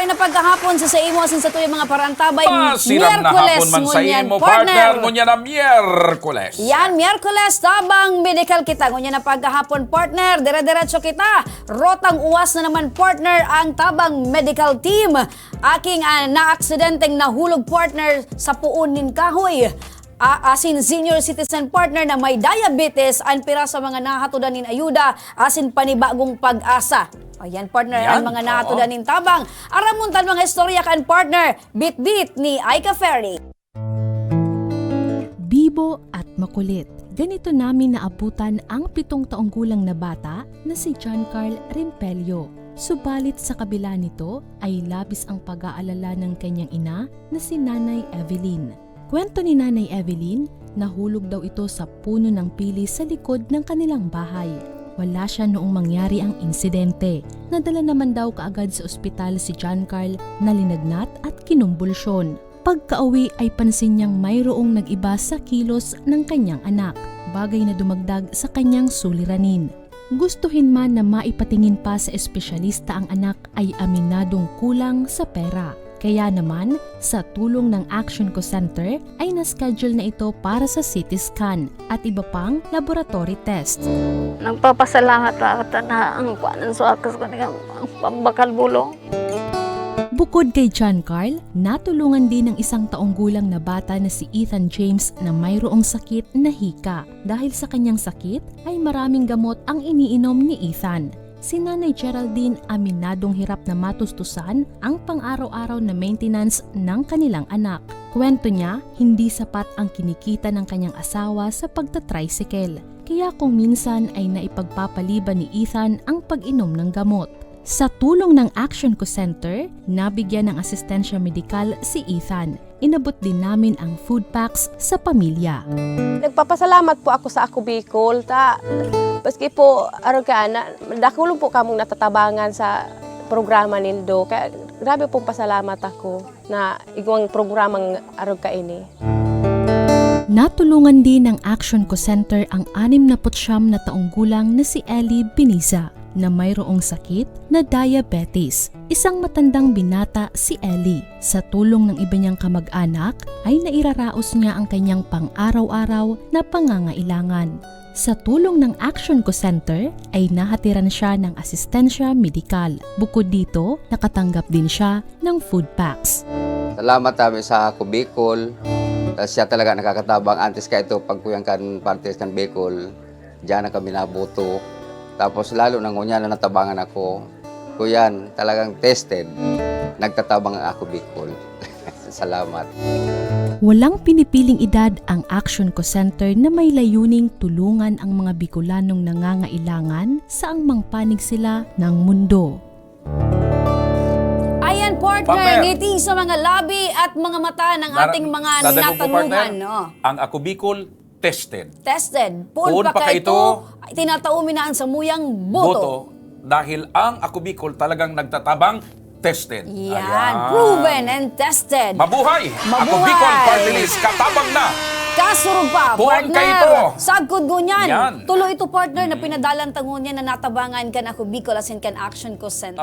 Maray na pagkahapon sa imo asin sa tuyong mga parantabay. Siram na hapon man sa imo, partner. Ngunya na Miyerkules. Yan, Miyerkules, tabang medical kita. Ngunya na pagkahapon, partner. Dire-diretso kita. Rotang uwas na naman, partner, ang tabang medical team. Aking na-aksidenteng nahulog, partner, sa puunin kahoy. Asin senior citizen partner na may diabetes, ang pira sa mga nahatudanin ayuda, asin panibagong pag-asa. Ayan, partner, Yan, ang mga nahatudanin tabang. Aramuntan mga istorya kan partner, bit-bit ni Aika Ferry. Bibo at makulit. Ganito namin naabutan ang 7 taong gulang na bata na si John Carl Rimpelio. Subalit sa kabila nito ay labis ang pag-aalala ng kanyang ina na si Nanay Evelyn. Kwento ni Nanay Evelyn, nahulog daw ito sa puno ng pili sa likod ng kanilang bahay. Wala siya noong mangyari ang insidente. Nadala naman daw kaagad sa ospital si John Carl na linagnat at kinumbulsyon. Pagka-uwi ay pansin niyang mayroong nag-iba sa kilos ng kanyang anak, bagay na dumagdag sa kanyang suliranin. Gustuhin man na maipatingin pa sa espesyalista ang anak ay aminadong kulang sa pera. Kaya naman, sa tulong ng Action Co Center ay na-schedule na ito para sa CT scan at iba pang laboratory test. Nagpapasalamat ako na ang kuanan sa akas ko ang pambakal bulong. Bukod kay John Carl, natulungan din ng 1 taong gulang na bata na si Ethan James na mayroong sakit na hika. Dahil sa kanyang sakit ay maraming gamot ang iniinom ni Ethan. Si Nanay Geraldine aminadong hirap na matustusan ang pang-araw-araw na maintenance ng kanilang anak. Kwento niya, hindi sapat ang kinikita ng kanyang asawa sa pagtatricycle. Kaya kung minsan ay naipagpapaliban ni Ethan ang pag-inom ng gamot. Sa tulong ng Action Co Center, nabigyan ng asistensya medikal si Ethan. Inabot din namin ang food packs sa pamilya. Nagpapasalamat po ako sa Ako Bicol. Paski po, dakulong po kamong natatabangan sa programa nildo. Kaya grabe pong pasalamat ako na igwang programang arog ka ini. Natulungan din ng Action Co Center ang 69 na taong gulang na si Ellie Beniza na mayroong sakit na diabetes. Isang matandang binata si Ellie. Sa tulong ng iba niyang kamag-anak ay nairaraos niya ang kanyang pang-araw-araw na pangangailangan. Sa tulong ng Action Co Center ay nahatiran siya ng asistensya medikal. Bukod dito, nakatanggap din siya ng food packs. Salamat kami sa Ako Bicol. Siya talaga nakakatabang antes ka ito pagkuyang kan parties kan Bicol. Diyan na kami nabuto. Tapos lalo nang ngunya na natabangan ako. Kuyan, talagang tested. Nagtatabang ang Ako Bicol. Salamat. Walang pinipiling edad ang Action Co Center na may layuning tulungan ang mga Bicolanong nangangailangan saang mangpanig sila ng mundo. Ayan, partner, ngiti sa mga labi at mga mata ng ating mga natanungan. Ang Ako Bicol, tested. Tested. Poon pa ka ito, tinataumin na ang samuyang boto. Dahil ang Ako Bicol talagang nagtatabang tested. Yan, Ayan. proven and tested. Mabuhay! Ako Mabuhay! Bicol Party List, katabang na! Kasurog pa, Poon partner. ka ito. Sagkod gunyan. Yan. Tuloy ito, partner, na pinadalan tangon niya na natabangan kan Ako Bicol asin kan Action Co Center.